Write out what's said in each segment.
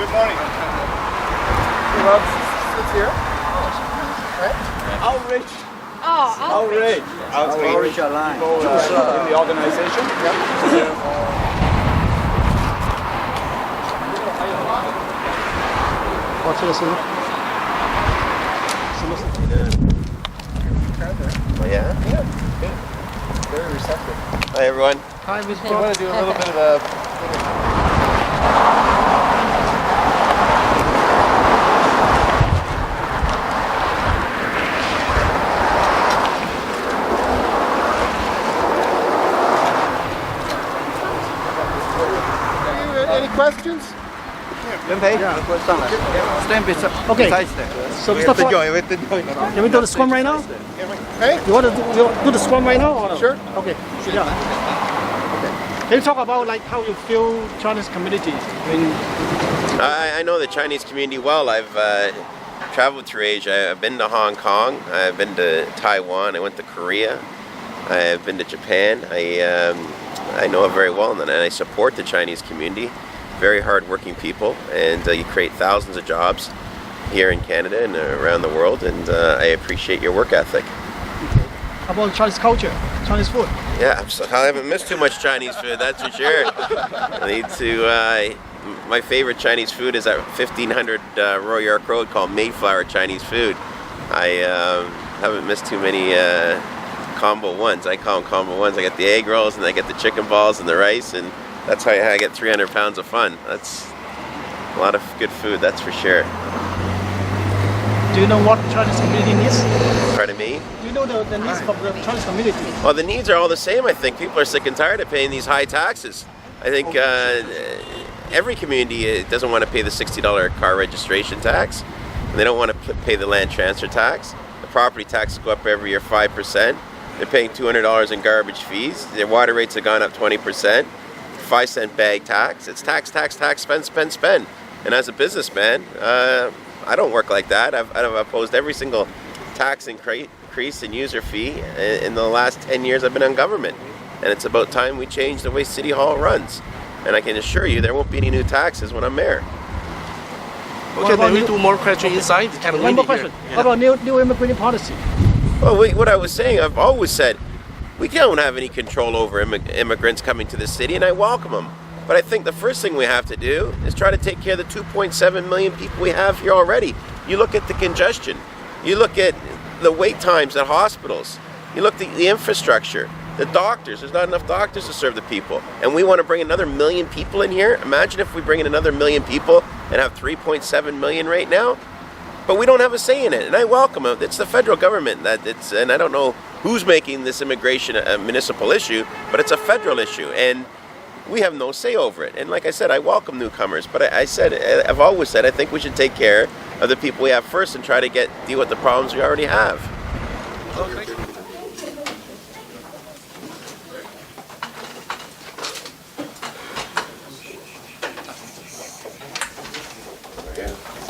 Good morning. Rob sits here. Right? Outreach. Outreach. Outreach Alliance. In the organization. Yep. 这个是什么？ Oh, yeah? Yeah. Good. Very receptive. Hi, everyone. Hi, Mr. You want to do a little bit of a... Any questions? 袁培，上来。Stand beside. Okay. Beside them. So, Mr. Ford, can we do the scrum right now? Hey? You want to do the scrum right now? Or no? Sure. Okay. Sit down. Okay. Can you talk about like how you feel Chinese community? I know the Chinese community well. I've traveled through Asia. I've been to Hong Kong. I've been to Taiwan. I went to Korea. I've been to Japan. I know it very well, and I support the Chinese community. Very hard-working people, and you create thousands of jobs here in Canada and around the world, and I appreciate your work ethic. How about Chinese culture, Chinese food? Yeah, I haven't missed too much Chinese food, that's for sure. I need to, my favorite Chinese food is at 1500 Royal York Road called Mayflower Chinese food. I haven't missed too many combo ones. I call them combo ones. I get the egg rolls and I get the chicken balls and the rice, and that's how I get 300 pounds of fun. That's a lot of good food, that's for sure. Do you know what Chinese community needs? Pardon me? Do you know the needs of the Chinese community? Well, the needs are all the same, I think. People are sick and tired of paying these high taxes. I think every community doesn't want to pay the $60 car registration tax. And they don't want to pay the land transfer tax. The property taxes go up every year 5%. They're paying $200 in garbage fees. Their water rates have gone up 20%. 5-cent bag tax. It's tax, tax, tax, spend, spend, spend. And as a businessman, I don't work like that. I've opposed every single tax increase and user fee in the last 10 years I've been on government. And it's about time we change the way City Hall runs. And I can assure you there won't be any new taxes when I'm mayor. Okay, then we do more questions inside. And One more question. How about new immigration policy? Well, what I was saying, I've always said, we don't have any control over immigrants coming to the city, and I welcome them. But I think the first thing we have to do is try to take care of the 2.7 million people we have here already. You look at the congestion. You look at the wait times at hospitals. You look at the infrastructure, the doctors. There's not enough doctors to serve the people. And we want to bring another million people in here. Imagine if we bring in another million people and have 3.7 million right now. But we don't have a say in it, and I welcome it. It's the federal government and I don't know who's making this immigration a municipal issue, but it's a federal issue, and we have no say over it. And like I said, I welcome newcomers, but I've always said I think we should take care of the people we have first and try to deal with the problems we already have.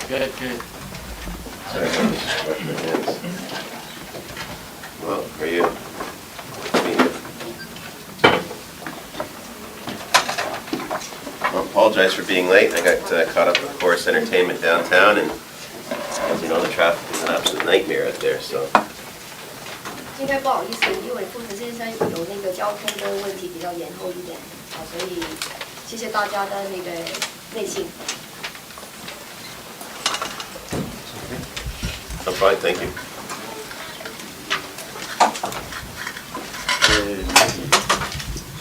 Good, good. Well, for you. I apologize for being late. I got caught up with Chorus Entertainment downtown, and as you know, the traffic is an absolute nightmare out there. So. 今天不好意思，因为富士先生有那个交通的问题比较延后一点，好，所以谢谢大家的那个耐心。 I'm fine, thank you.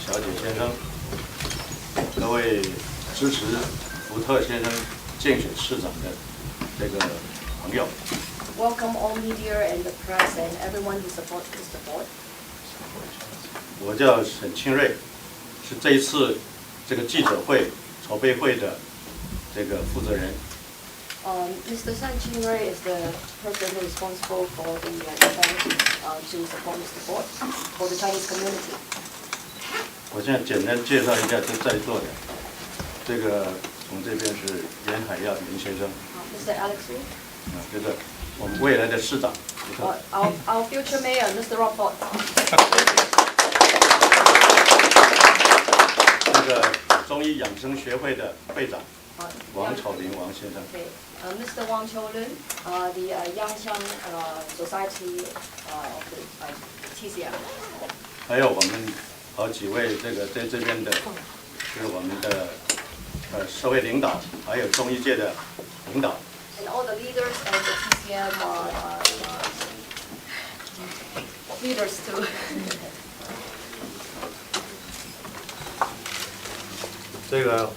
小姐先生，各位支持福特先生竞选市长的这个朋友， Welcome all media and the press and everyone who supports Mr. Ford. 我叫沈清瑞，是这一次这个记者会筹备会的这个负责人。 Mr. San Qingrui is the person responsible for the event to support Mr. Ford for the Chinese community. 我现在简单介绍一下这在座的，这个从这边是严海耀严先生， Mr. Alex Wu. 这个我们未来的市长。 Our future mayor, Mr. Rob Ford. 这个中医养生学会的会长王草林王先生。 Okay, Mr. Wang Choulun, the Yangxiang Society of the TCM. 还有我们好几位这个在这边的，就是我们的社会领导，还有中医界的领导。 And all the leaders of the TCM leaders too. 这个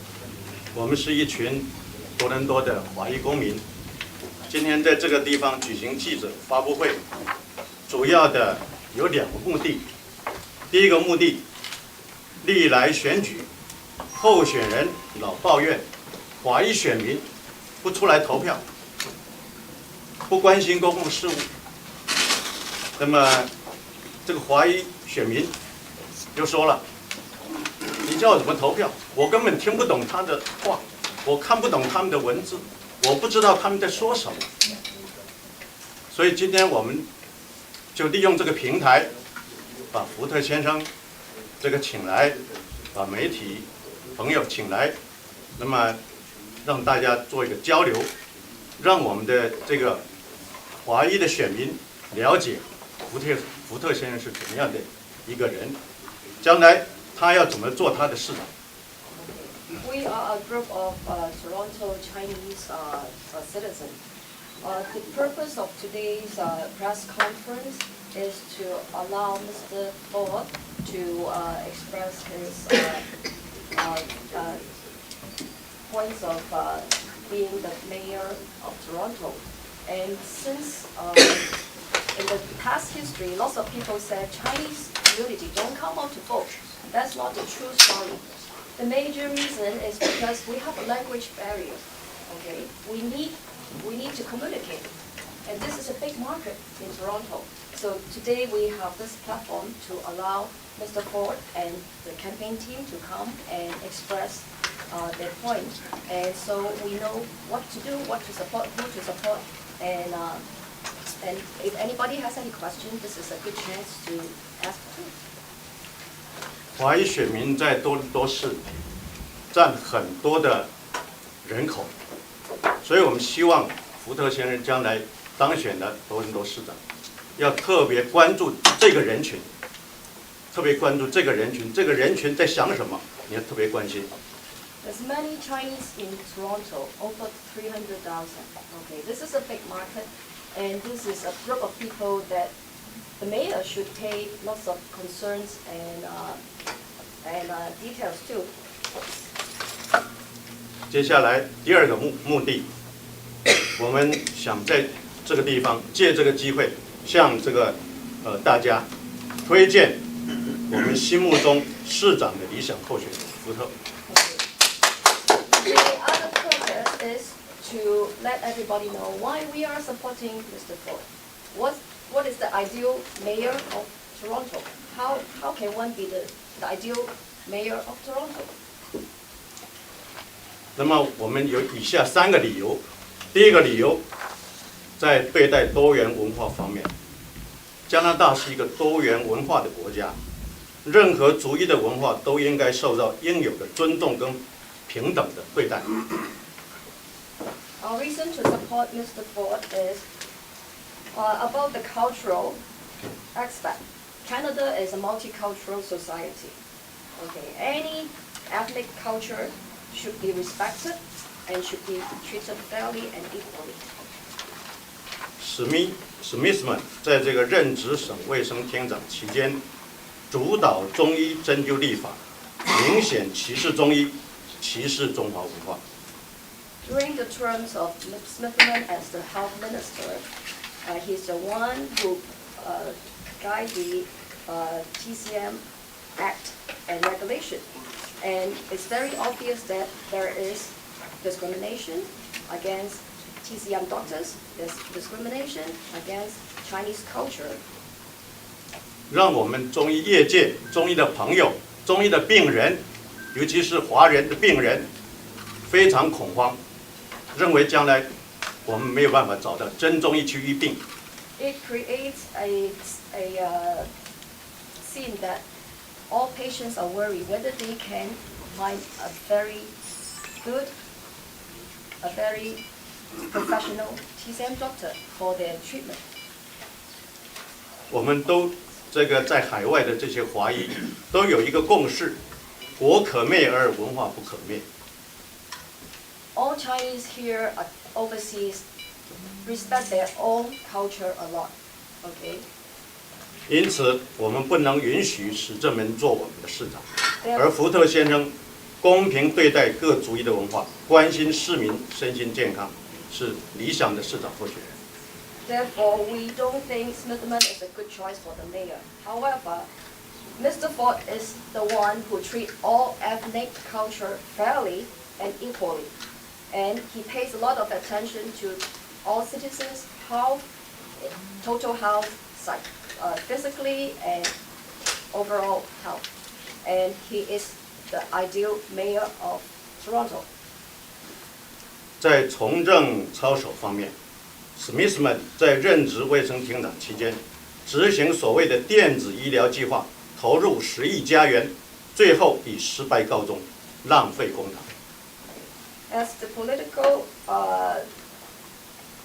我们是一群多伦多的华裔公民，今天在这个地方举行记者发布会，主要的有2个目的。第一个目的，历来选举候选人老抱怨华裔选民不出来投票，不关心公共事务。那么这个华裔选民就说了，你叫我怎么投票？我根本听不懂他的话，我看不懂他们的文字，我不知道他们在说什么。所以今天我们就利用这个平台，把福特先生这个请来，把媒体朋友请来，那么让大家做一个交流，让我们的这个华裔的选民了解福特先生是怎么样的一个人，将来他要怎么做他的市长。 We are a group of Toronto Chinese citizens. The purpose of today's press conference is to allow Mr. Ford to express his points of being the mayor of Toronto. And since in the past history, lots of people said Chinese community don't come out to vote. That's not the true story. The major reason is because we have a language barrier. Okay, we need to communicate, and this is a big market in Toronto. So today we have this platform to allow Mr. Ford and the campaign team to come and express their point, and so we know what to do, what to support, who to support, and if anybody has any questions, this is a good chance to ask too. 华裔选民在多伦多市占很多的人口，所以我们希望福特先生将来当选的多伦多市长，要特别关注这个人群，特别关注这个人群，这个人群在想什么，你要特别关心。 There's many Chinese in Toronto, over 300,000. Okay, this is a big market, and this is a group of people that the mayor should take lots of concerns and details too. 接下来第2个目的，我们想在这个地方借这个机会，向这个大家推荐我们心目中市长的理想候选人福特。 The other purpose is to let everybody know why we are supporting Mr. Ford. What is the ideal mayor of Toronto? How can one be the ideal mayor of Toronto? 那么我们有以下3个理由。第一个理由，在对待多元文化方面，加拿大是一个多元文化的国家，任何族裔的文化都应该受到应有的尊重跟平等的对待。 Our reason to support Mr. Ford is about the cultural aspect. Canada is a multicultural society. Okay, any ethnic culture should be respected and should be treated fairly and equally. 史密斯们在这个任职省卫生厅长期间，主导中医针灸立法，明显歧视中医，歧视中华文化。 During the terms of Smithman as the health minister, he's the one who guides the TCM Act and regulation. And it's very obvious that there is discrimination against TCM doctors, there's discrimination against Chinese culture. 让我们中医业界、中医的朋友、中医的病人，尤其是华人的病人，非常恐慌，认为将来我们没有办法找到真中医去医病。 It creates a scene that all patients are worried whether they can find a very good a very professional TCM doctor for their treatment. 我们都这个在海外的这些华裔都有一个共识：国可灭而文化不可灭。 All Chinese here overseas respect their own culture a lot. Okay. 因此，我们不能允许史正门做我们的市长， Therefore, 而福特先生公平对待各族裔的文化，关心市民身心健康，是理想的市长候选人。 Therefore, we don't think Smithman is a good choice for the mayor. However, Mr. Ford is the one who treats all ethnic culture fairly and equally. And he pays a lot of attention to all citizens' health, total health, physically and overall health. And he is the ideal mayor of Toronto. 在从政操守方面，史密斯曼在任职卫生厅长期间，执行所谓的电子医疗计划，投入10亿加元，最后以失败告终，浪费公帑。 As the political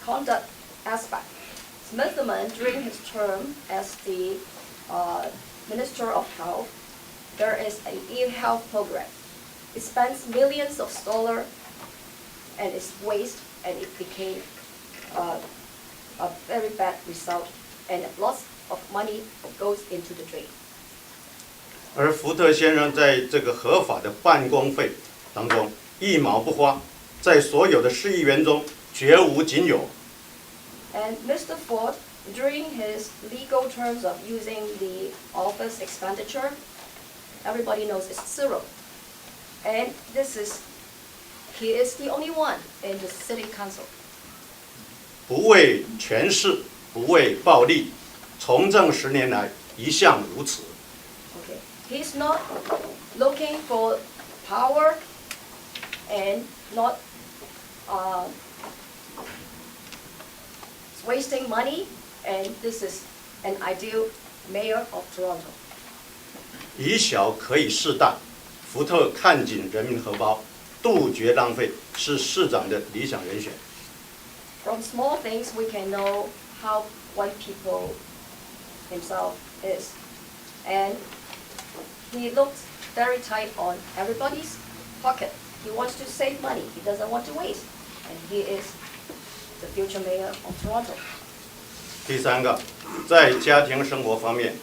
conduct aspect, Smithman, during his term as the Minister of Health, there is an e-health program. It spends millions of dollars and it's waste, and it became a very bad result, and lots of money goes into the drain. 而福特先生在这个合法的办公费当中一毛不花，在所有的市议员中绝无仅有。 And Mr. Ford, during his legal terms of using the office expenditure, everybody knows it's zero. And he is the only one in the city council. 不为权势，不为暴利，从政10年来一向如此。 Okay. He's not looking for power and not wasting money, and this is an ideal mayor of Toronto. 以小可以事大，福特看紧人民荷包，杜绝浪费，是市长的理想人选。 From small things, we can know how one people himself is. And he looks very tight on everybody's pocket. He wants to save money. He doesn't want to waste. And he is the future mayor of Toronto. 第三个，在家庭生活方面，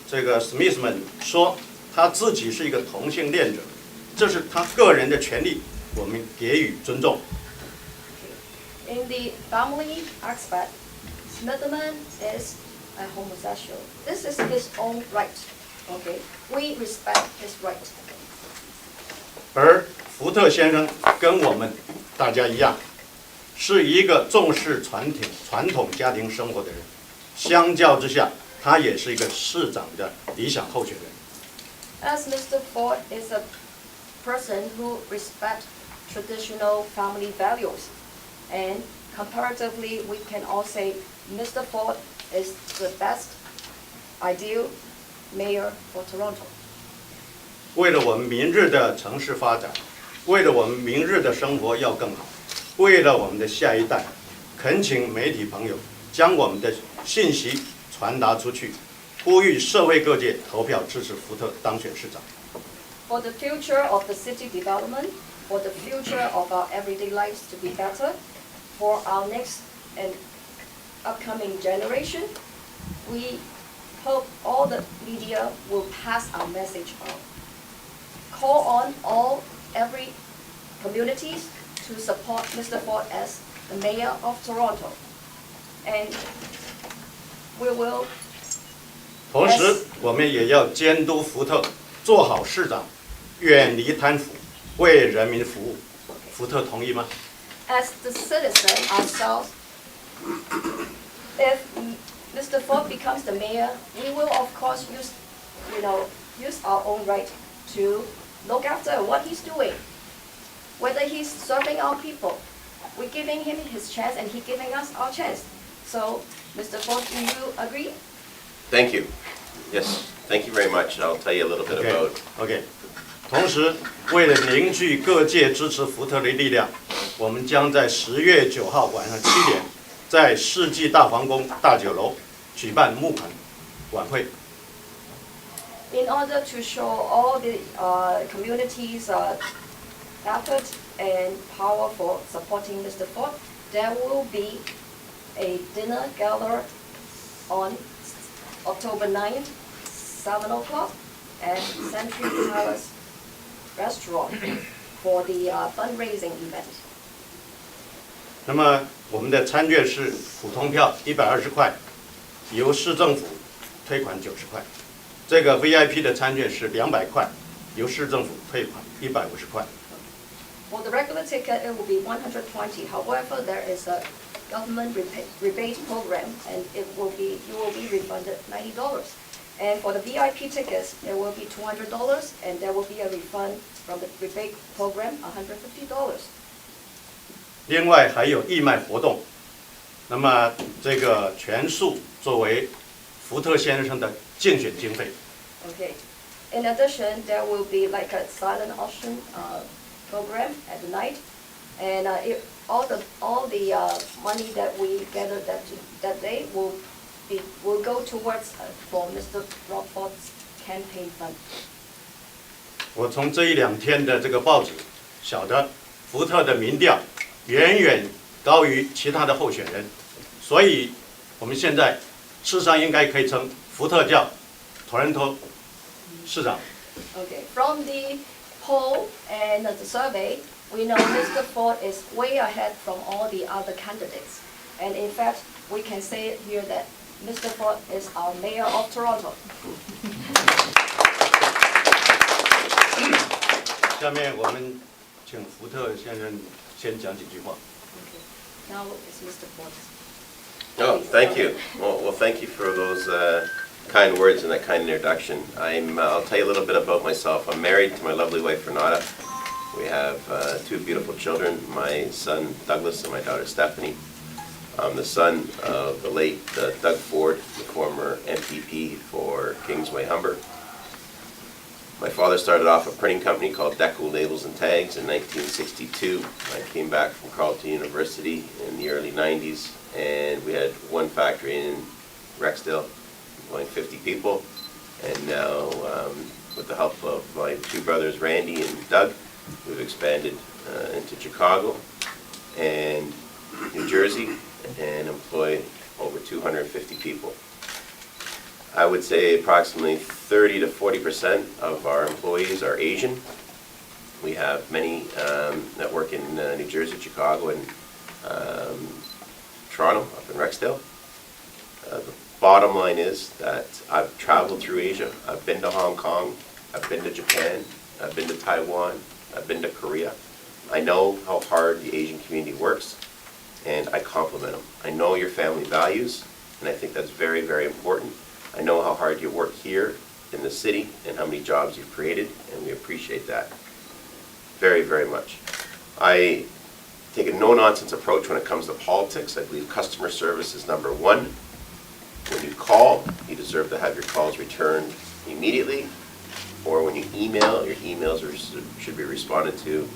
这个 Smithman 说他自己是一个同性恋者，这是他个人的权利，我们给予尊重。 In the family aspect, Smithman is a homosexual. This is his own right. Okay, we respect his right. 而福特先生跟我们大家一样，是一个重视传统家庭生活的人。相较之下，他也是一个市长的理想候选人。 As Mr. Ford is a person who respects traditional family values, and comparatively, we can all say Mr. Ford is the best ideal mayor for Toronto. 为了我们明日的城市发展，为了我们明日的生活要更好，为了我们的下一代，恳请媒体朋友将我们的信息传达出去，呼吁社会各界投票支持福特当选市长。 For the future of the city development, for the future of our everyday lives to be better, for our next and upcoming generation, we hope all the media will pass our message on. Call on every communities to support Mr. Ford as the mayor of Toronto. And we will 同时，我们也要监督福特做好市长，远离贪腐，为人民服务。福特同意吗？ as the citizen ourselves, if Mr. Ford becomes the mayor, we will of course use our own right to look after what he's doing. Whether he's serving our people, we're giving him his chance and he's giving us our chance. So, Mr. Ford, do you agree? Thank you. Yes, thank you very much. And I'll tell you a little bit about. OK。同时，为了凝聚各界支持福特的力量，我们将在10月9号晚上7点，在世纪大皇宫大酒楼举办募款晚会。 In order to show all the community's effort and power for supporting Mr. Ford, there will be a dinner gala on October 9th, 7 o'clock, at Century Palace Restaurant for the fundraising event. 那么我们的餐券是普通票120块，由市政府退款90块。这个 VIP 的餐券是200块，由市政府退款150块。 For the regular ticket, it will be 120. However, there is a government rebate program, and you will be refunded $90. And for the VIP tickets, there will be $200, and there will be a refund from the rebate program, $150. 另外还有义卖活动，那么这个全数作为福特先生的竞选经费。 Okay. In addition, there will be like a silent auction program at the night, and all the money that we gathered that day will go towards for Mr. Ford's campaign fund. 我从这1-2天的这个报纸晓得，福特的民调远远高于其他的候选人，所以我们现在事实上应该可以称福特叫 Toronto 市长。 Okay. From the poll and the survey, we know Mr. Ford is way ahead from all the other candidates, and in fact, we can say here that Mr. Ford is our mayor of Toronto. 下面我们请福特先生先讲几句话。 Okay. Now it's Mr. Ford's. Oh, thank you. Well, thank you for those kind words and that kind introduction. I'll tell you a little bit about myself. I'm married to my lovely wife, Renata. We have 2 beautiful children, my son Douglas and my daughter Stephanie. I'm the son of the late Doug Ford, the former MPP for Kingsway Humber. My father started off a printing company called Deco Labels and Tags in 1962. I came back from Carleton University in the early 90s, and we had one factory in Rexdale, employing 50 people. And now, with the help of my 2 brothers, Randy and Doug, we've expanded into Chicago and New Jersey and employ over 250 people. I would say approximately 30 to 40% of our employees are Asian. We have many that work in New Jersey, Chicago, and Toronto, up in Rexdale. The bottom line is that I've traveled through Asia. I've been to Hong Kong, I've been to Japan, I've been to Taiwan, I've been to Korea. I know how hard the Asian community works, and I compliment them. I know your family values, and I think that's very, very important. I know how hard you work here in the city and how many jobs you've created, and we appreciate that very, very much. I take a no-nonsense approach when it comes to politics. I believe customer service is number 1. When you call, you deserve to have your calls returned immediately, or when you email, your emails should be responded to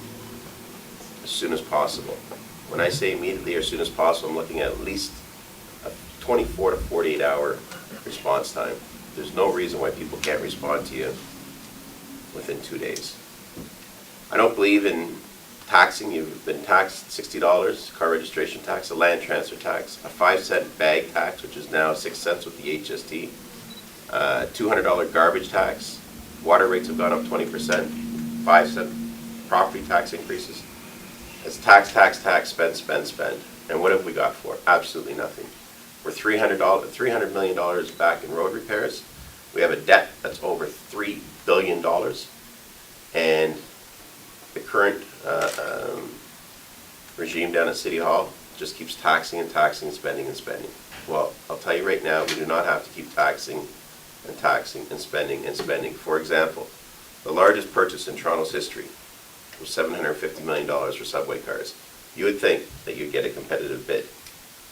as soon as possible. When I say immediately or as soon as possible, I'm looking at least a 24 to 48 hour response time. There's no reason why people can't respond to you within 2 days. I don't believe in taxing. You've been taxed $60 car registration tax, a land transfer tax, a 5-cent bag tax, which is now 6 cents with the HST, $200 garbage tax. Water rates have gone up 20%, 5-cent property tax increases. It's tax, tax, tax, spend, spend, spend. And what have we got for it? Absolutely nothing. We're $300 million back in road repairs. We have a debt that's over $3 billion. And the current regime down at City Hall just keeps taxing and taxing and spending and spending. Well, I'll tell you right now, we do not have to keep taxing and taxing and spending and spending. For example, the largest purchase in Toronto's history was $750 million for subway cars. You would think that you'd get a competitive bid.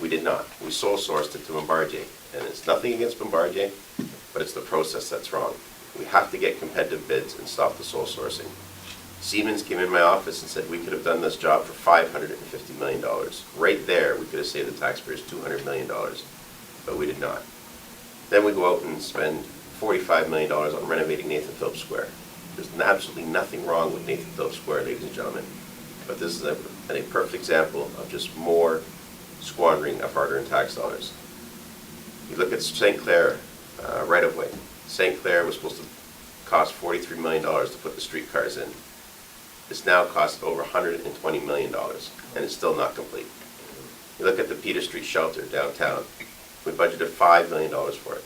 We did not. We sole sourced it to Bombardier. And it's nothing against Bombardier, but it's the process that's wrong. We have to get competitive bids and stop the sole sourcing. Siemens came in my office and said we could have done this job for $550 million. Right there, we could have saved the taxpayers $200 million, but we did not. Then we go out and spend $45 million on renovating Nathan Phillips Square. There's absolutely nothing wrong with Nathan Phillips Square, ladies and gentlemen, but this is a perfect example of just more squandering of hard-earned tax dollars. You look at St. Clair right-of-way. St. Clair was supposed to cost $43 million to put the streetcars in. It's now cost over $120 million, and it's still not complete. You look at the Peter Street shelter downtown. We budgeted $5 million for it.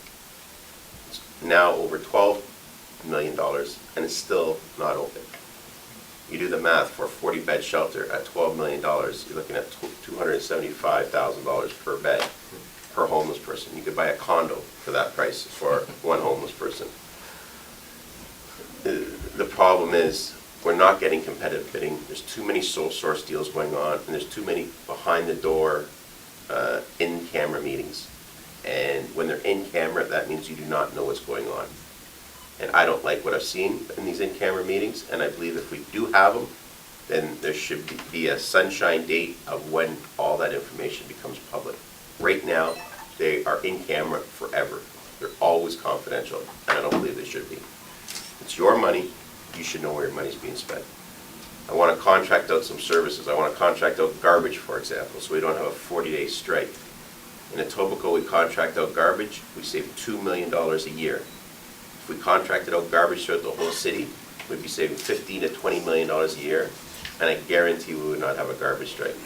It's now over $12 million, and it's still not open. You do the math for a 40-bed shelter at $12 million, you're looking at $275,000 per bed per homeless person. You could buy a condo for that price for one homeless person. The problem is we're not getting competitive bidding. There's too many sole source deals going on, and there's too many behind-the-door, in-camera meetings. And when they're in camera, that means you do not know what's going on. And I don't like what I've seen in these in-camera meetings, and I believe if we do have them, then there should be a sunshine date of when all that information becomes public. Right now, they are in camera forever. They're always confidential, and I don't believe they should be. It's your money. You should know where your money's being spent. I want to contract out some services. I want to contract out garbage, for example, so we don't have a 40-day strike. In Etobicoke, we contract out garbage. We save $2 million a year. If we contracted out garbage throughout the whole city, we'd be saving $15 to $20 million a year, and I guarantee we would not have a garbage strike.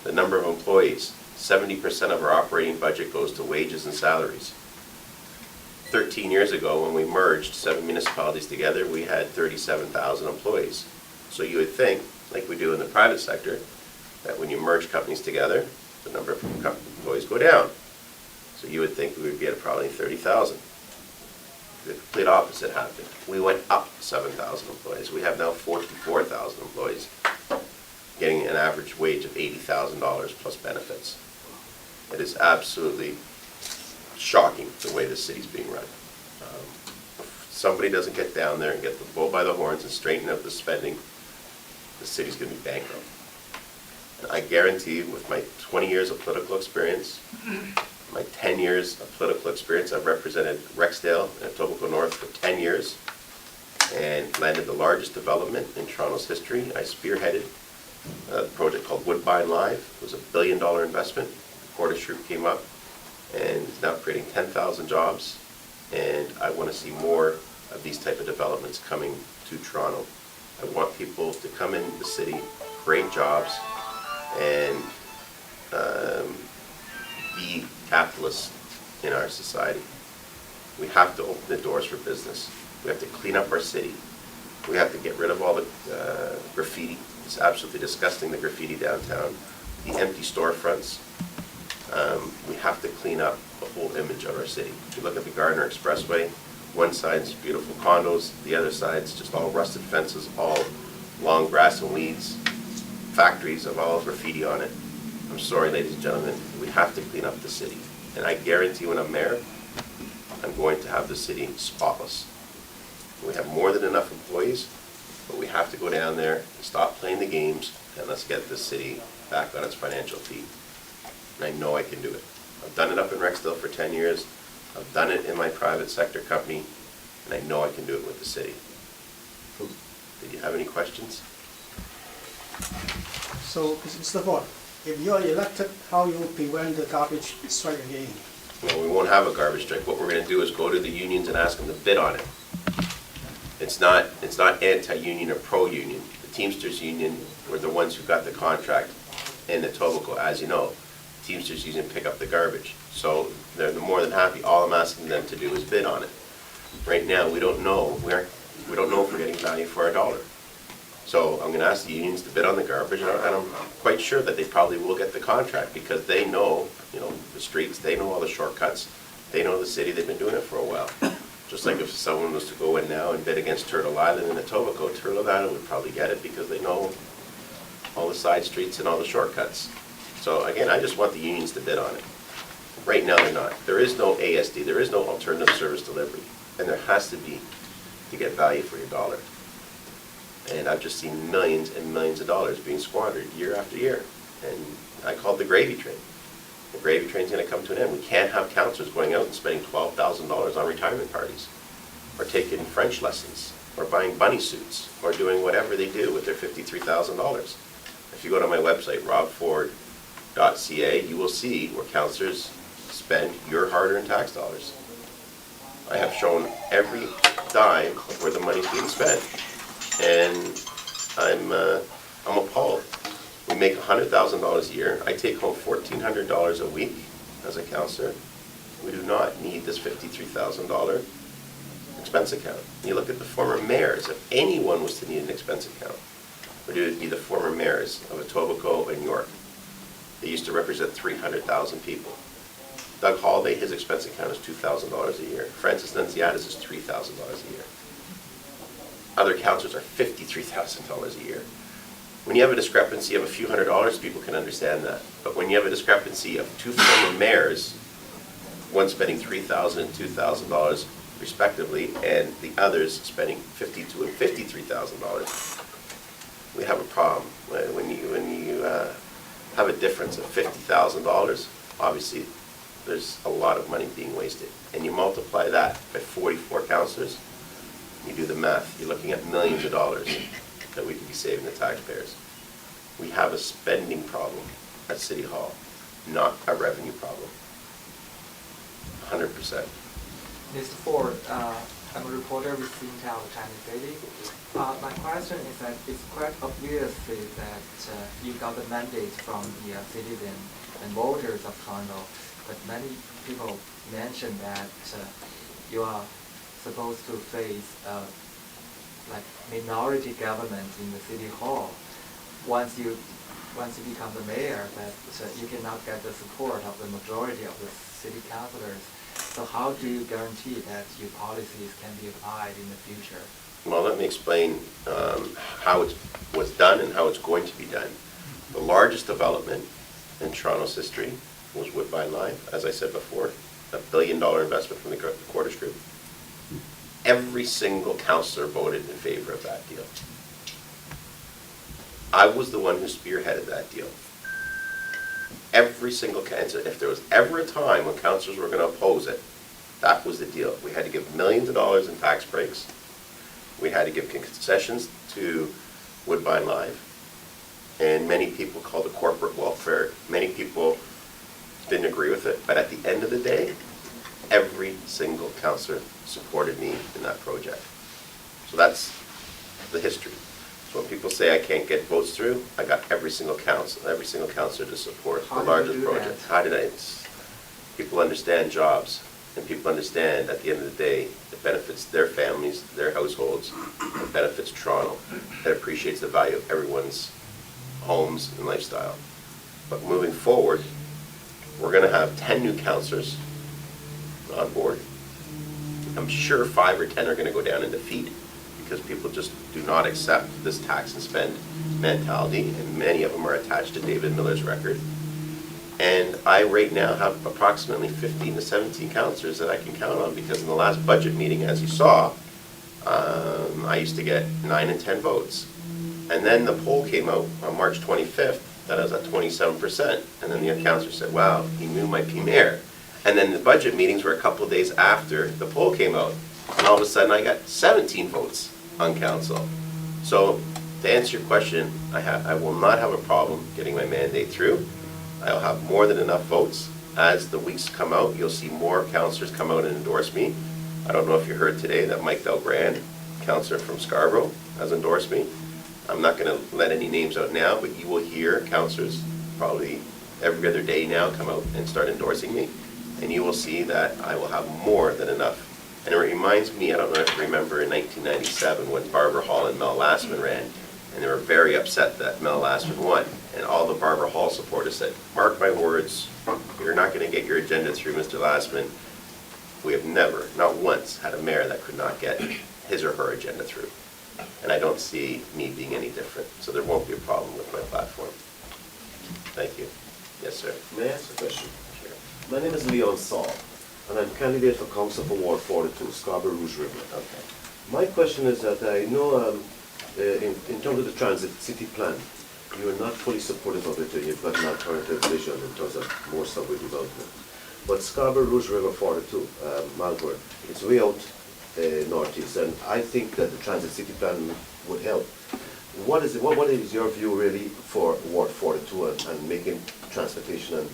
The number of employees, 70% of our operating budget goes to wages and salaries. 13 years ago, when we merged 7 municipalities together, we had 37,000 employees. So you would think, like we do in the private sector, that when you merge companies together, the number of employees go down. So you would think we would be at probably 30,000. The complete opposite happened. We went up 7,000 employees. We have now 44,000 employees, getting an average wage of $80,000 plus benefits. It is absolutely shocking the way the city's being run. If somebody doesn't get down there and get the bull by the horns and straighten out the spending, the city's going to be bankrupt. And I guarantee you, with my 20 years of political experience, my 10 years of political experience, I've represented Rexdale and Etobicoke North for 10 years and landed the largest development in Toronto's history. I spearheaded a project called Woodbine Live. It was $1 billion investment. Portage Group came up and is now creating 10,000 jobs, and I want to see more of these type of developments coming to Toronto. I want people to come into the city, create jobs, and be capitalists in our society. We have to open the doors for business. We have to clean up our city. We have to get rid of all the graffiti. It's absolutely disgusting, the graffiti downtown, the empty storefronts. We have to clean up the whole image of our city. If you look at the Gardner Expressway, one side's beautiful condos, the other side's just all rusted fences, all long grass and weeds, factories of all graffiti on it. I'm sorry, ladies and gentlemen, we have to clean up the city. And I guarantee when I'm mayor, I'm going to have the city spotless. We have more than enough employees, but we have to go down there and stop playing the games, and let's get the city back on its financial feet. And I know I can do it. I've done it up in Rexdale for 10 years. I've done it in my private sector company, and I know I can do it with the city. Did you have any questions? So, Mr. Ford, if you are elected, how you will prevent the garbage strike again? Well, we won't have a garbage strike. What we're going to do is go to the unions and ask them to bid on it. It's not anti-union or pro-union. The Teamsters Union were the ones who got the contract in Etobicoke, as you know. Teamsters Union pick up the garbage. So they're more than happy. All I'm asking them to do is bid on it. Right now, we don't know. We don't know if we're getting value for our dollar. So I'm going to ask the unions to bid on the garbage, and I'm quite sure that they probably will get the contract because they know, the streets, they know all the shortcuts, they know the city, they've been doing it for a while. Just like if someone was to go in now and bid against Turtle Island in Etobicoke, Turtle Island would probably get it because they know all the side streets and all the shortcuts. So again, I just want the unions to bid on it. Right now they're not. There is no ASD, there is no alternative service delivery, and there has to be to get value for your dollar. And I've just seen millions and millions of dollars being squandered year after year. And I call it the gravy train. The gravy train's going to come to an end. We can't have counselors going out and spending $12,000 on retirement parties, or taking French lessons, or buying bunny suits, or doing whatever they do with their $53,000. If you go to my website, robford.ca, you will see where counselors spend your hard-earned tax dollars. I have shown every dime of where the money's being spent, and I'm appalled. We make $100,000 a year. I take home $1,400 a week as a counselor. We do not need this $53,000 expense account. You look at the former mayors. If anyone was to need an expense account, it would be the former mayors of Etobicoke and York. They used to represent 300,000 people. Doug Holliday, his expense account is $2,000 a year. Francis Nunziata's is $3,000 a year. Other councillors are $53,000 a year. When you have a discrepancy of a few $100s, people can understand that. But when you have a discrepancy of two former mayors, one spending $3,000 and $2,000 respectively, and the others spending $52,000 and $53,000, we have a problem. When you have a difference of $50,000, obviously there's a lot of money being wasted. And you multiply that by 44 councillors, you do the math, you're looking at millions of dollars that we could be saving the taxpayers. We have a spending problem at City Hall, not a revenue problem. 100%. Mr. Ford, I'm a reporter with Singtel Chinese Daily. My question is that it's quite obvious that you got the mandate from the citizens and voters of Toronto, but many people mention that you are supposed to face like minority government in the City Hall. Once you become the mayor, that you cannot get the support of the majority of the city councillors. So how do you guarantee that your policies can be applied in the future? Well, let me explain how it was done and how it's going to be done. The largest development in Toronto's history was Woodbine Live, as I said before, $1 billion investment from the Quarters Group. Every single councillor voted in favor of that deal. I was the one who spearheaded that deal. Every single councillor, if there was ever a time when councillors were going to oppose it, that was the deal. We had to give millions of dollars in tax breaks. We had to give concessions to Woodbine Live. And many people called it corporate welfare. Many people didn't agree with it. But at the end of the day, every single councillor supported me in that project. So that's the history. So when people say I can't get votes through, I got every single councillor to support the largest project. How did I? People understand jobs, and people understand at the end of the day it benefits their families, their households, it benefits Toronto. It appreciates the value of everyone's homes and lifestyle. But moving forward, we're going to have 10 new councillors on board. I'm sure 5 or 10 are going to go down in defeat because people just do not accept this tax and spend mentality, and many of them are attached to David Miller's record. And I right now have approximately 15 to 17 councillors that I can count on, because in the last budget meeting, as you saw, I used to get 9 and 10 votes. And then the poll came out on March 25th that I was at 27%. And then the councillor said, wow, he knew my mayor. And then the budget meetings were a couple of days after the poll came out. And all of a sudden I got 17 votes on council. So to answer your question, I will not have a problem getting my mandate through. I'll have more than enough votes. As the weeks come out, you'll see more councillors come out and endorse me. I don't know if you heard today that Mike Delgrand, councillor from Scarborough, has endorsed me. I'm not going to let any names out now, but you will hear councillors probably every other day now come out and start endorsing me. And you will see that I will have more than enough. And it reminds me, I don't know if you remember in 1997 when Barbara Hall and Mel Lastman ran, and they were very upset that Mel Lastman won. And all the Barbara Hall supporters said, mark my words, you're not going to get your agenda through, Mr. Lastman. We have never, not once, had a mayor that could not get his or her agenda through. And I don't see me being any different. So there won't be a problem with my platform. Thank you. Yes, sir. May I ask a question? Sure. My name is Leon Saul, and I'm candidate for Council for Ward 42, Scarborough Rouge River. Okay. My question is that I know in terms of the transit city plan, you are not fully supportive of it, and you've got an alternative vision in terms of more subway development. But Scarborough, Rouge River, 42, Malvern, it's way out northeast, and I think that the transit city plan would help. What is your view really for Ward 42 and making transportation and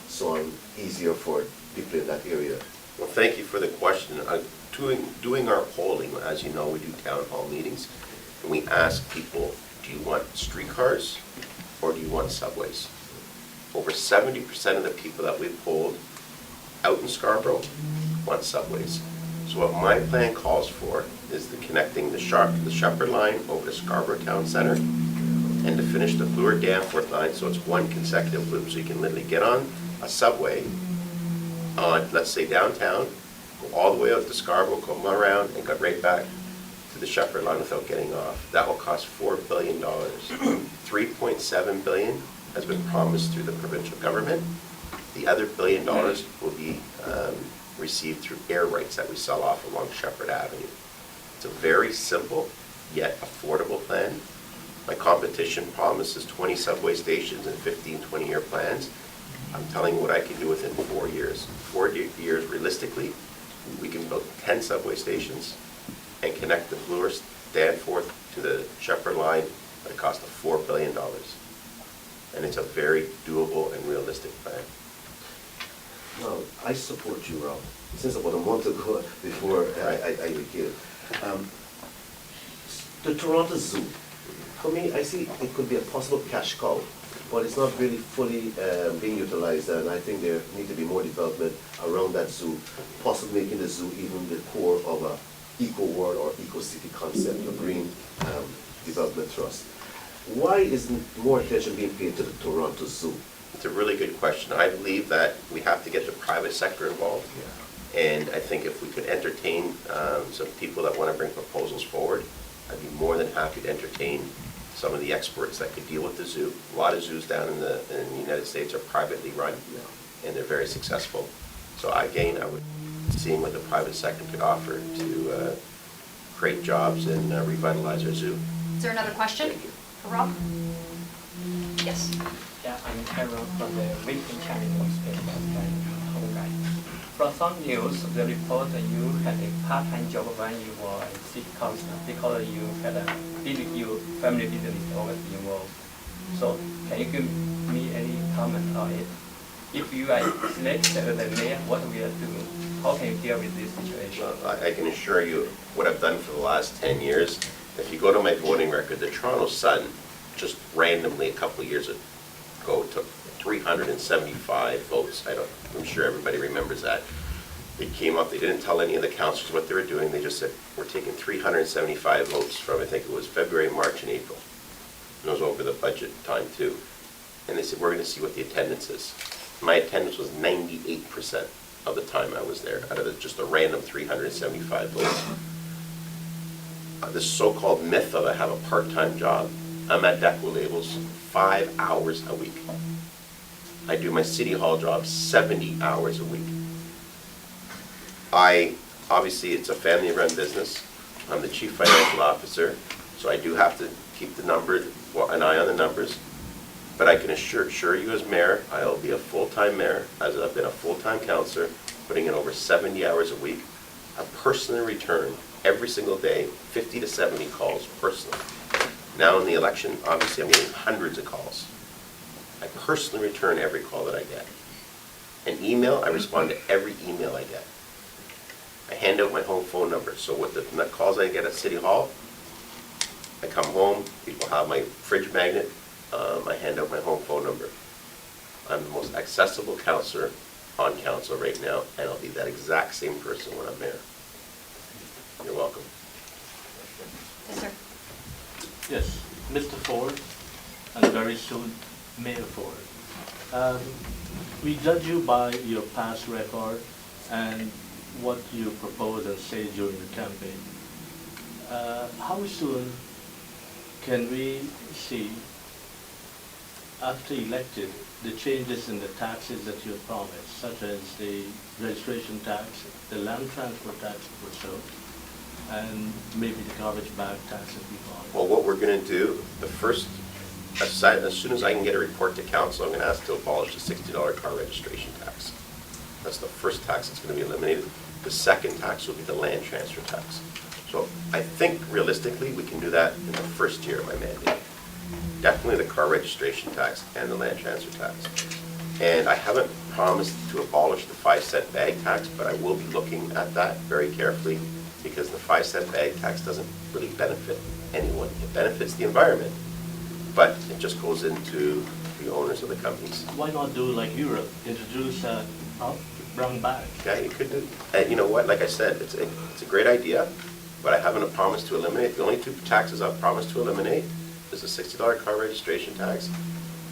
so on easier for people in that area? Well, thank you for the question. Doing our polling, as you know, we do town hall meetings, and we ask people, do you want streetcars or do you want subways? Over 70% of the people that we polled out in Scarborough want subways. So what my plan calls for is connecting the Shepherd line over to Scarborough Town Center and to finish the Bloor Danforth line so it's one consecutive loop, so you can literally get on a subway on, let's say, downtown, go all the way out to Scarborough, come around, and go right back to the Shepherd line without getting off. That will cost $4 billion. $3.7 billion has been promised through the provincial government. The other $1 billion will be received through air rights that we sell off along Shepherd Avenue. It's a very simple yet affordable plan. My competition promises 20 subway stations and 15 20-year plans. I'm telling you what I can do within 4 years. 4 years, realistically, we can build 10 subway stations and connect the Bloor Danforth to the Shepherd line at a cost of $4 billion. And it's a very doable and realistic plan. Well, I support you, Rob. Since about a month ago, before I became. The Toronto Zoo, for me, I see it could be a possible cash cow, but it's not really fully being utilized, and I think there need to be more development around that zoo, possibly making the zoo even the core of a eco-world or eco-city concept, a green development trust. Why isn't more attention being paid to the Toronto Zoo? It's a really good question. I believe that we have to get the private sector involved. And I think if we could entertain some people that want to bring proposals forward, I'd be more than happy to entertain some of the experts that could deal with the zoo. A lot of zoos down in the United States are privately run, and they're very successful. So again, I would see what the private sector could offer to create jobs and revitalize our zoo. Is there another question for Rob? Yes. Yeah, I'm Carol from the Weekly Chinese newspaper. From some news, the report that you had a part-time job when you were in city council because you had a family business always involved. So can you give me any comment on it? If you are selected as the mayor, what will you do? How can you deal with this situation? I can assure you what I've done for the last 10 years. If you go to my voting record, the Toronto Sun just randomly a couple of years ago took 375 votes. I'm sure everybody remembers that. They came up, they didn't tell any of the councillors what they were doing. They just said, we're taking 375 votes from, I think it was February, March, and April. And it was over the budget time too. And they said, we're going to see what the attendance is. My attendance was 98% of the time I was there, out of just a random 375 votes. This so-called myth of I have a part-time job. I'm at Decwa Labels 5 hours a week. I do my city hall job 70 hours a week. Obviously it's a family-run business. I'm the chief financial officer, so I do have to keep an eye on the numbers. But I can assure you as mayor, I'll be a full-time mayor, as I've been a full-time councillor, putting in over 70 hours a week. I personally return every single day 50 to 70 calls personally. Now in the election, obviously I'm getting hundreds of calls. I personally return every call that I get. An email, I respond to every email I get. I hand out my home phone number. So with the calls I get at City Hall, I come home, people have my fridge magnet, I hand out my home phone number. I'm the most accessible councillor on council right now, and I'll be that exact same person when I'm mayor. You're welcome. Yes, sir. Yes, Mr. Ford, and very soon Mayor Ford. We judge you by your past record and what you propose and say during the campaign. How soon can we see, after elected, the changes in the taxes that you promised, such as the registration tax, the land transfer tax for so, and maybe the garbage bag tax will be gone. Well, what we're going to do, as soon as I can get a report to council, I'm going to ask to abolish the $60 car registration tax. That's the first tax that's going to be eliminated. The second tax will be the land transfer tax. So I think realistically we can do that in the first year of my mandate. Definitely the car registration tax and the land transfer tax. And I haven't promised to abolish the 5-cent bag tax, but I will be looking at that very carefully because the 5-cent bag tax doesn't really benefit anyone. It benefits the environment, but it just goes into the owners of the companies. Why not do like Europe, introduce a brown bag? Yeah, you could do. And you know what? Like I said, it's a great idea, but I haven't promised to eliminate. The only two taxes I've promised to eliminate is the $60 car registration tax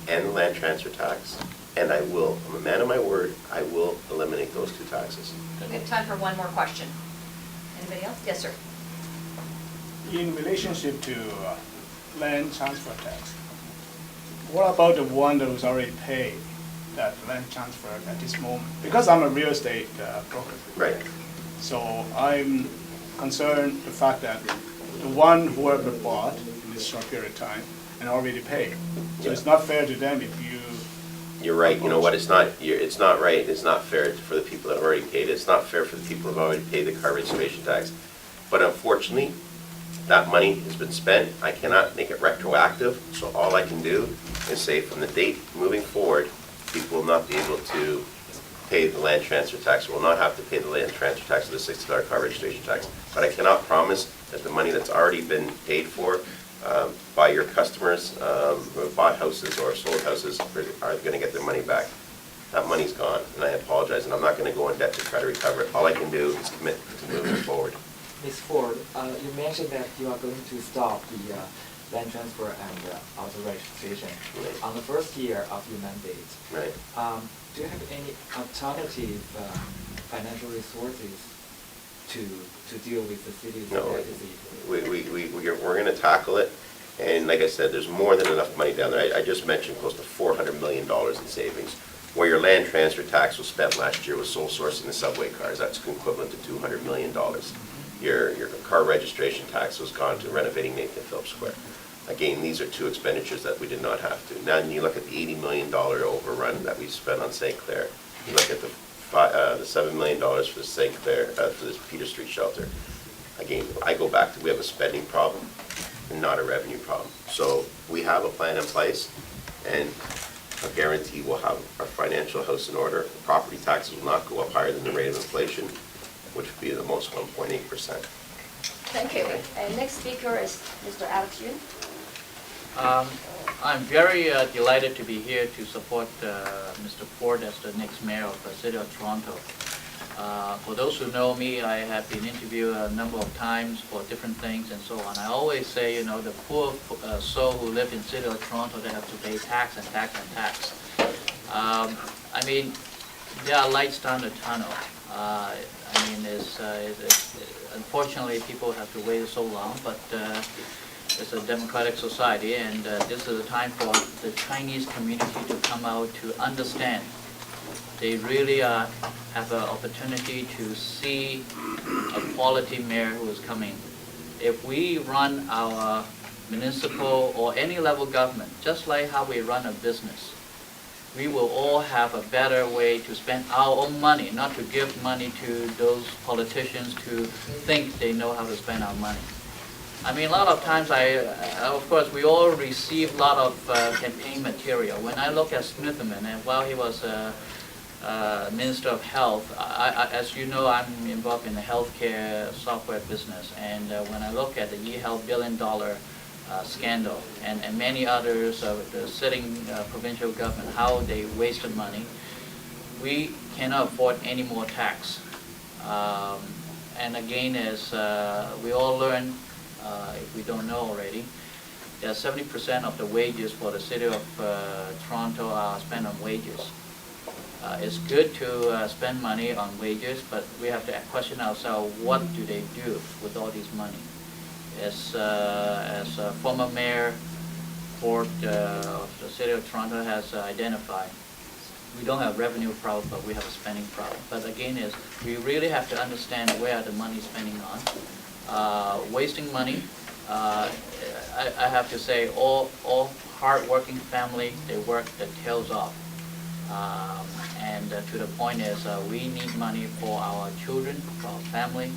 and the land transfer tax. And I will. I'm a man of my word. I will eliminate those two taxes. We have time for one more question. Anybody else? Yes, sir. In relationship to land transfer tax, what about the one that was already paid, that land transfer at this moment? Because I'm a real estate broker. Right. So I'm concerned the fact that the one whoever bought in this short period of time and already paid. So it's not fair to them if you... You're right. You know what? It's not right. It's not fair for the people that have already paid. It's not fair for the people who have already paid the car registration tax. But unfortunately, that money has been spent. I cannot make it retroactive. So all I can do is say from the date moving forward, people will not be able to pay the land transfer tax, will not have to pay the land transfer tax or the $60 car registration tax. But I cannot promise that the money that's already been paid for by your customers who have bought houses or sold houses are going to get their money back. That money's gone, and I apologize, and I'm not going to go in debt to try to recover it. All I can do is commit to moving forward. Ms. Ford, you mentioned that you are going to stop the land transfer and auto registration on the first year of your mandate. Right. Do you have any alternative financial resources to deal with the city's deficit? We're going to tackle it, and like I said, there's more than enough money down there. I just mentioned close to $400 million in savings. Where your land transfer tax was spent last year was sole sourcing the subway cars. That's equivalent to $200 million. Your car registration tax was gone to renovating Nathan Phillips Square. Again, these are two expenditures that we did not have to. Now you look at the $80 million overrun that we spent on St. Clair. You look at the $7 million for the St. Clair, for this Peter Street shelter. Again, I go back to we have a spending problem and not a revenue problem. So we have a plan in place, and I guarantee we'll have our financial house in order. The property taxes will not go up higher than the rate of inflation, which would be the most 1.8%. Thank you. And next speaker is Mr. Alex Yun. I'm very delighted to be here to support Mr. Ford as the next mayor of the City of Toronto. For those who know me, I have been interviewed a number of times for different things and so on. I always say, you know, the poor soul who live in the City of Toronto, they have to pay tax and tax and tax. I mean, there are lights down the tunnel. I mean, unfortunately, people have to wait so long, but it's a democratic society, and this is a time for the Chinese community to come out to understand. They really have an opportunity to see a quality mayor who is coming. If we run our municipal or any level government, just like how we run a business, we will all have a better way to spend our own money, not to give money to those politicians who think they know how to spend our money. I mean, a lot of times, of course, we all receive a lot of campaign material. When I look at Smitherman, and while he was Minister of Health, as you know, I'm involved in the healthcare software business, and when I look at the eHealth $1 billion scandal and many others of the sitting provincial government, how they wasted money, we cannot afford any more tax. And again, as we all learn, if we don't know already, that 70% of the wages for the City of Toronto are spent on wages. It's good to spend money on wages, but we have to question ourselves, what do they do with all this money? As a former mayor Ford of the City of Toronto has identified, we don't have revenue problem, but we have a spending problem. But again, we really have to understand where the money is spending on. wasting money. I have to say, all hard-working family, they work their tails off. And to the point is, we need money for our children, for our family.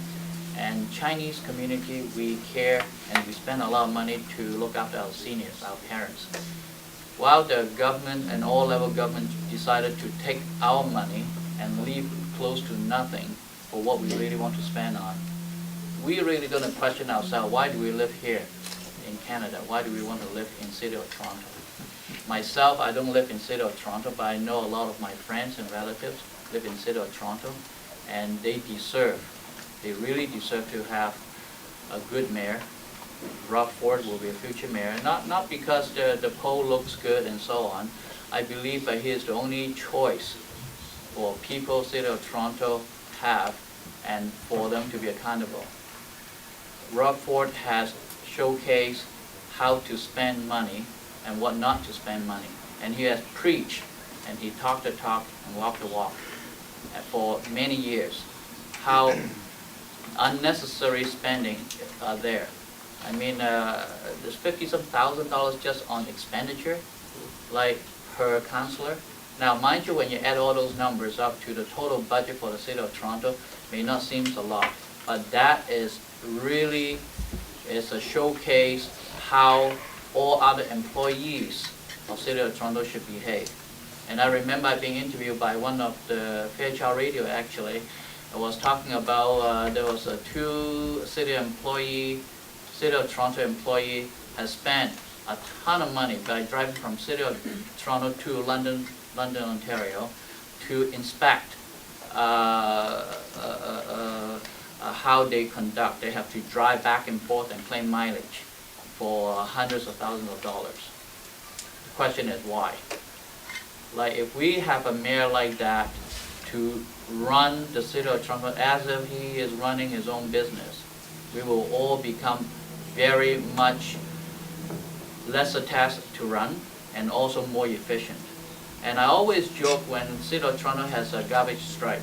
And Chinese community, we care and we spend a lot of money to look after our seniors, our parents. While the government and all level government decided to take our money and leave close to nothing for what we really want to spend on, we really going to question ourselves, why do we live here in Canada? Why do we want to live in the city of Toronto? Myself, I don't live in the city of Toronto, but I know a lot of my friends and relatives live in the city of Toronto, and they really deserve to have a good mayor. Rob Ford will be a future mayor, not because the poll looks good and so on. I believe that he is the only choice for people, city of Toronto have, and for them to be accountable. Rob Ford has showcased how to spend money and what not to spend money. And he has preached, and he talked the talk and walked the walk for many years. How unnecessary spending are there. I mean, there's $50-some thousand just on expenditure, like per councillor. Now, mind you, when you add all those numbers up to the total budget for the city of Toronto, may not seem a lot, but that is really a showcase how all other employees of City of Toronto should behave. And I remember being interviewed by one of the Fairchild Radio actually. I was talking about there was a City of Toronto employee has spent a ton of money by driving from City of Toronto to London, Ontario, to inspect how they conduct. They have to drive back and forth and claim mileage for hundreds of thousands of dollars. The question is why? Like, if we have a mayor like that to run the city of Toronto as if he is running his own business, we will all become very much less task to run and also more efficient. And I always joke when the city of Toronto has a garbage strike,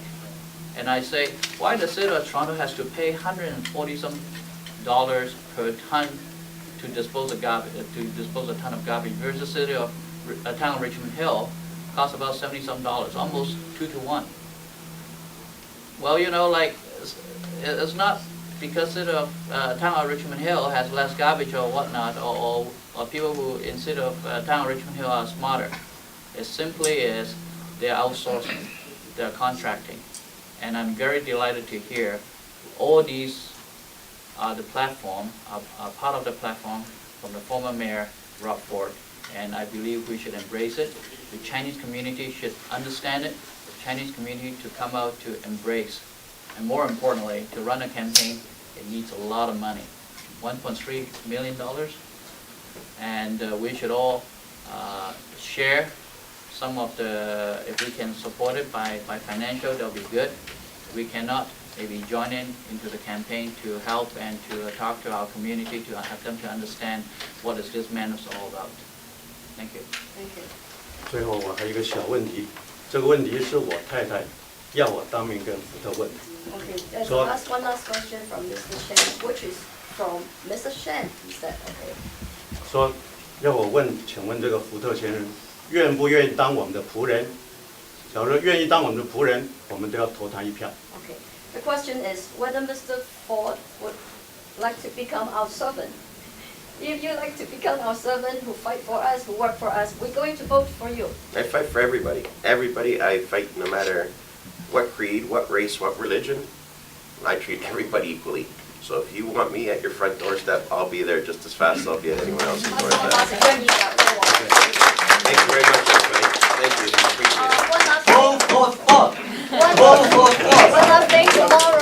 and I say, why the city of Toronto has to pay $140-some per ton to dispose of garbage, a ton of garbage, versus the city of town of Richmond Hill costs about $70-some, almost 2 to 1. Well, you know, like, it's not because city of town of Richmond Hill has less garbage or whatnot, or people who in city of town of Richmond Hill are smarter. It simply is they're outsourcing, they're contracting. And I'm very delighted to hear all these are the platform, are part of the platform from the former mayor, Rob Ford. And I believe we should embrace it. The Chinese community should understand it. The Chinese community to come out to embrace. And more importantly, to run a campaign, it needs a lot of money. $1.3 million. And we should all share some of the, if we can support it by financial, that'll be good. We cannot, maybe join into the campaign to help and to talk to our community to have them to understand what is this man is all about. Thank you. Thank you. 最后我还有一个小问题，这个问题是我太太要我当面跟福特问的。 Okay, there's one last question from Mr. Shen, which is from Mr. Shen. He said, okay. 说要我问，请问这个福特先生愿不愿意当我们的仆人？假如愿意当我们的仆人，我们都要投他一票。 Okay. The question is whether Mr. Ford would like to become our servant. If you like to become our servant, who fight for us, who work for us, we're going to vote for you. I fight for everybody. Everybody, I fight no matter what creed, what race, what religion. I treat everybody equally. So if you want me at your front doorstep, I'll be there just as fast as I'll be at anyone else's doorstep. Thank you very much, everybody. Thank you. Appreciate it. One last thing tomorrow.